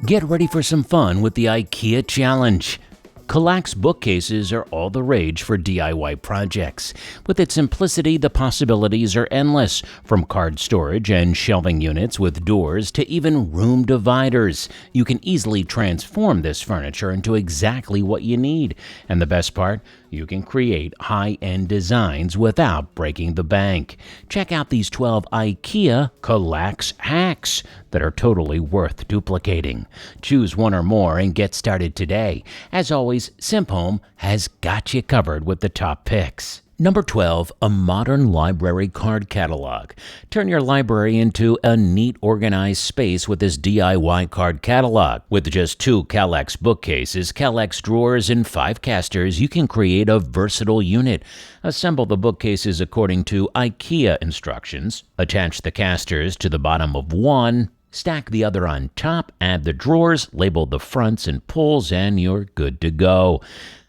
Get ready for some fun with the IKEA Challenge. Kallax bookcases are all the rage for DIY projects. With its simplicity, the possibilities are endless, from card storage and shelving units with doors to even room dividers. You can easily transform this furniture into exactly what you need. And the best part, you can create high-end designs without breaking the bank. Check out these 12 IKEA Kallax hacks that are totally worth duplicating. Choose one or more and get started today. As always, SimpHome has got you covered with the top picks. Number 12, a modern library card catalog. Turn your library into a neat, organized space with this DIY card catalog. With just 2 Kallax bookcases, Kallax drawers, and 5 casters, you can create a versatile unit. Assemble the bookcases according to IKEA instructions. Attach the casters to the bottom of one. Stack the other on top, add the drawers, label the fronts and pulls, and you're good to go.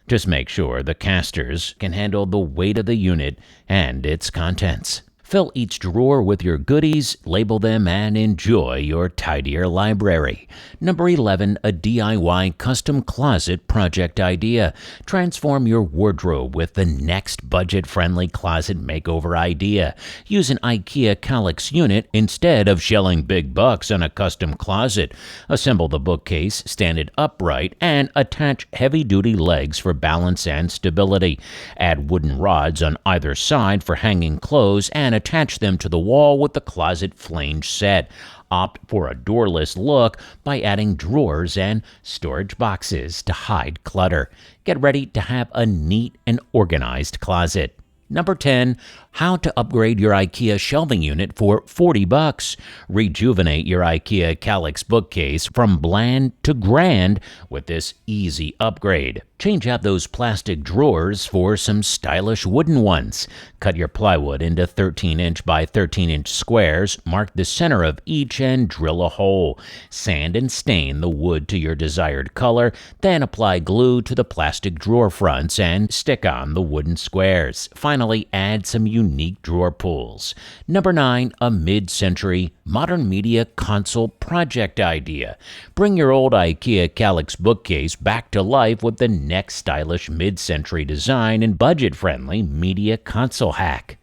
Just make sure the casters can handle the weight of the unit and its contents. Fill each drawer with your goodies, label them, and enjoy your tidier library. Number 11, a DIY custom closet project idea. Transform your wardrobe with the next budget-friendly closet makeover idea. Use an IKEA Kallax unit instead of shelling big bucks on a custom closet. Assemble the bookcase, stand it upright, and attach heavy-duty legs for balance and stability. Add wooden rods on either side for hanging clothes and attach them to the wall with the closet flange set. Opt for a doorless look by adding drawers and storage boxes to hide clutter. Get ready to have a neat and organized closet. Number 10, how to upgrade your IKEA shelving unit for $40. Rejuvenate your IKEA Kallax bookcase from bland to grand with this easy upgrade. Change out those plastic drawers for some stylish wooden ones. Cut your plywood into 13-inch by 13-inch squares, mark the center of each, and drill a hole. Sand and stain the wood to your desired color, then apply glue to the plastic drawer fronts and stick on the wooden squares. Finally, add some unique drawer pulls. Number 9, a mid-century modern media console project idea. Bring your old IKEA Kallax bookcase back to life with the next stylish mid-century design and budget-friendly media console hack.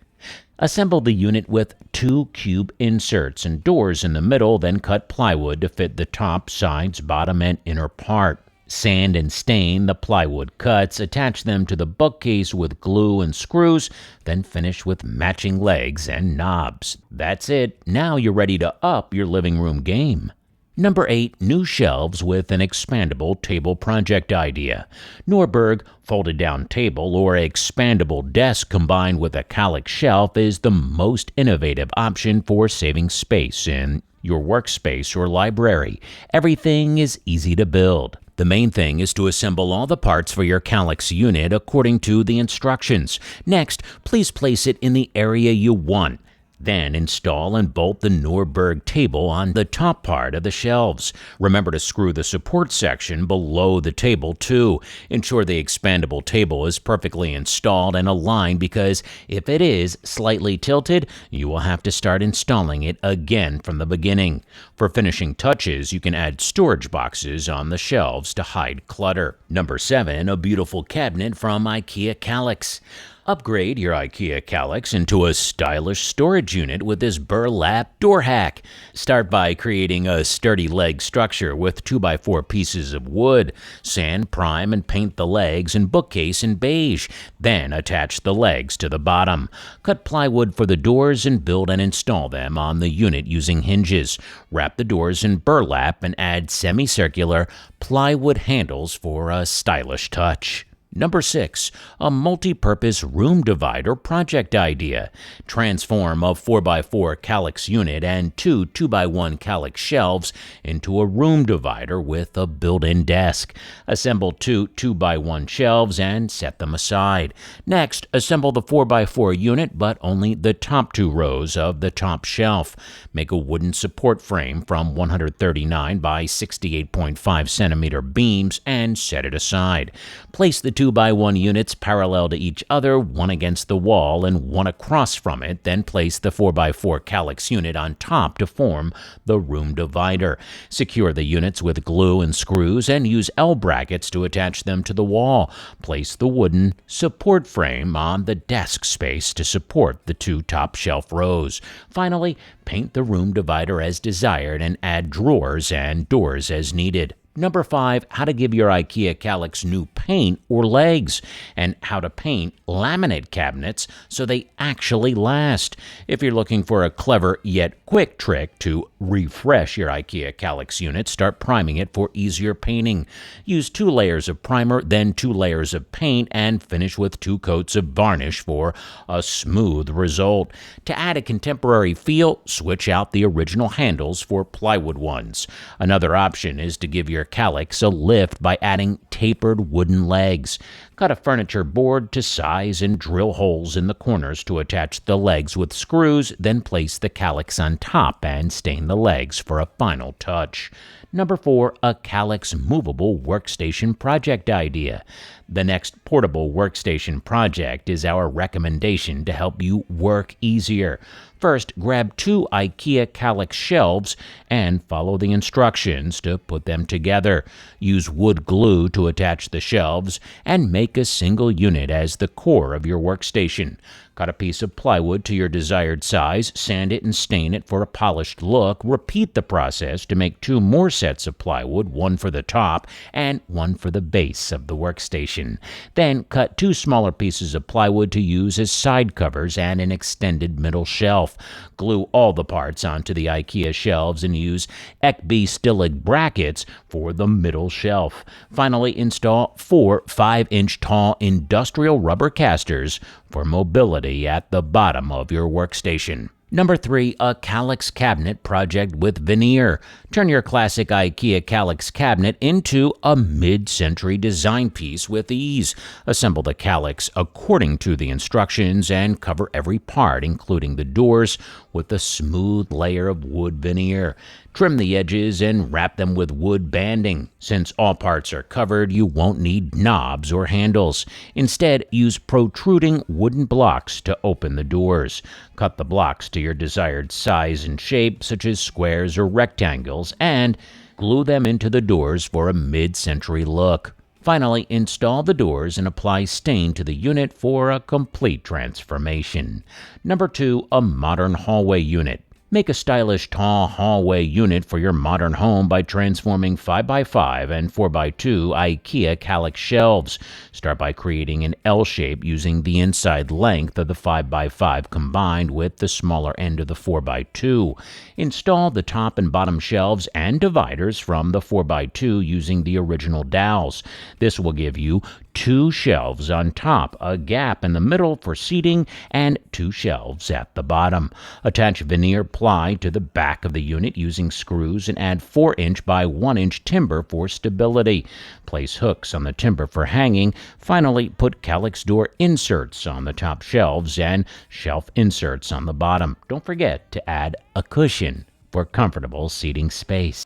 Assemble the unit with 2 cube inserts and doors in the middle, then cut plywood to fit the top, sides, bottom, and inner part. Sand and stain the plywood cuts, attach them to the bookcase with glue and screws, then finish with matching legs and knobs. That's it. Now you're ready to up your living room game. Number 8, new shelves with an expandable table project idea. Norberg folded down table or expandable desk combined with a Kallax shelf is the most innovative option for saving space in your workspace or library. Everything is easy to build. The main thing is to assemble all the parts for your Kallax unit according to the instructions. Next, please place it in the area you want. Then install and bolt the Norberg table on the top part of the shelves. Remember to screw the support section below the table too. Ensure the expandable table is perfectly installed and aligned, because if it is slightly tilted, you will have to start installing it again from the beginning. For finishing touches, you can add storage boxes on the shelves to hide clutter. Number 7, a beautiful cabinet from IKEA Kallax. Upgrade your IKEA Kallax into a stylish storage unit with this burlap door hack. Start by creating a sturdy leg structure with 2x4 pieces of wood. Sand, prime, and paint the legs and bookcase in beige. Then attach the legs to the bottom. Cut plywood for the doors and build and install them on the unit using hinges. Wrap the doors in burlap and add semicircular plywood handles for a stylish touch. Number 6, a multi-purpose room divider project idea. Transform a 4x4 Kallax unit and 2 2x1 Kallax shelves into a room divider with a built-in desk. Assemble 2 2x1 shelves and set them aside. Next, assemble the 4x4 unit, but only the top 2 rows of the top shelf. Make a wooden support frame from 139 by 68.5 centimeter beams and set it aside. Place the 2x1 units parallel to each other, one against the wall and one across from it, then place the 4x4 Kallax unit on top to form the room divider. Secure the units with glue and screws and use L brackets to attach them to the wall. Place the wooden support frame on the desk space to support the two top shelf rows. Finally, paint the room divider as desired and add drawers and doors as needed. Number 5, how to give your IKEA Kallax new paint or legs, and how to paint laminate cabinets so they actually last. If you're looking for a clever yet quick trick to refresh your IKEA Kallax unit, start priming it for easier painting. Use 2 layers of primer, then 2 layers of paint, and finish with 2 coats of varnish for a smooth result. To add a contemporary feel, switch out the original handles for plywood ones. Another option is to give your Kallax a lift by adding tapered wooden legs. Cut a furniture board to size and drill holes in the corners to attach the legs with screws, then place the Kallax on top and stain the legs for a final touch. Number 4, a Kallax movable workstation project idea. The next portable workstation project is our recommendation to help you work easier. First, grab 2 IKEA Kallax shelves and follow the instructions to put them together. Use wood glue to attach the shelves and make a single unit as the core of your workstation. Cut a piece of plywood to your desired size, sand it and stain it for a polished look. Repeat the process to make 2 more sets of plywood, one for the top and one for the base of the workstation. Then cut 2 smaller pieces of plywood to use as side covers and an extended middle shelf. Glue all the parts onto the IKEA shelves and use Expandable brackets for the middle shelf. Finally, install 4 5-inch tall industrial rubber casters for mobility at the bottom of your workstation. Number 3, a Kallax Cabinet project with Veneer. Turn your classic IKEA Kallax cabinet into a mid-century design piece with ease. Assemble the Kallax according to the instructions and cover every part, including the doors, with a smooth layer of wood veneer. Trim the edges and wrap them with wood banding. Since all parts are covered, you won't need knobs or handles. Instead, use protruding wooden blocks to open the doors. Cut the blocks to your desired size and shape, such as squares or rectangles, and glue them into the doors for a mid-century look. Finally, install the doors and apply stain to the unit for a complete transformation. Number 2, a modern hallway unit. Make a stylish tall hallway unit for your modern home by transforming 5x5 and 4x2 IKEA Kallax shelves. Start by creating an L shape using the inside length of the 5x5 combined with the smaller end of the 4x2. Install the top and bottom shelves and dividers from the 4x2 using the original dowels. This will give you 2 shelves on top, a gap in the middle for seating, and 2 shelves at the bottom. Attach veneer ply to the back of the unit using screws and add 4-inch by 1-inch timber for stability. Place hooks on the timber for hanging. Finally, put Kallax door inserts on the top shelves and shelf inserts on the bottom. Don't forget to add a cushion for comfortable seating space.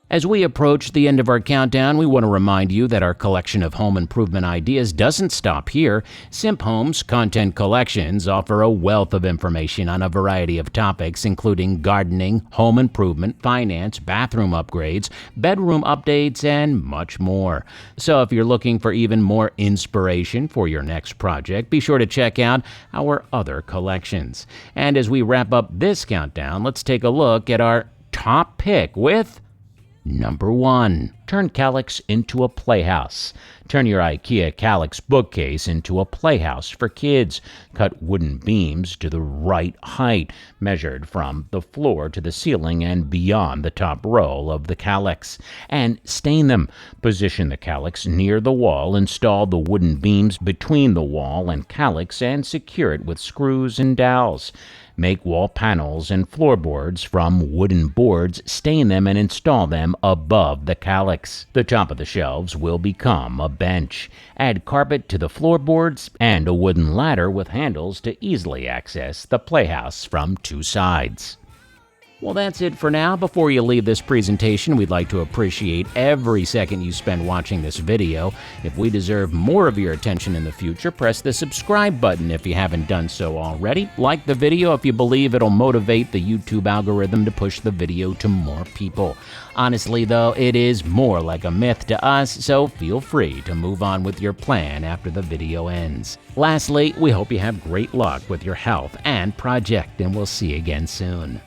As we approach the end of our countdown, we want to remind you that our collection of home improvement ideas doesn't stop here. Simp Home's content collections offer a wealth of information on a variety of topics, including gardening, home improvement, finance, bathroom upgrades, bedroom updates, and much more. So if you're looking for even more inspiration for your next project, be sure to check out our other collections. And as we wrap up this countdown, let's take a look at our top pick with Number 1. Turn Kallax into a playhouse. Turn your IKEA Kallax bookcase into a playhouse for kids. Cut wooden beams to the right height, measured from the floor to the ceiling and beyond the top row of the Kallax, and stain them. Position the Kallax near the wall, install the wooden beams between the wall and Kallax, and secure it with screws and dowels. Make wall panels and floorboards from wooden boards, stain them, and install them above the Kallax. The top of the shelves will become a bench. Add carpet to the floorboards and a wooden ladder with handles to easily access the playhouse from 2 sides. Well, that's it for now. Before you leave this presentation, we'd like to appreciate every second you spend watching this video. If we deserve more of your attention in the future, press the subscribe button if you haven't done so already. Like the video if you believe it'll motivate the YouTube algorithm to push the video to more people. Honestly, though, it is more like a myth to us, so feel free to move on with your plan after the video ends. Lastly, we hope you have great luck with your health and project, and we'll see you again soon.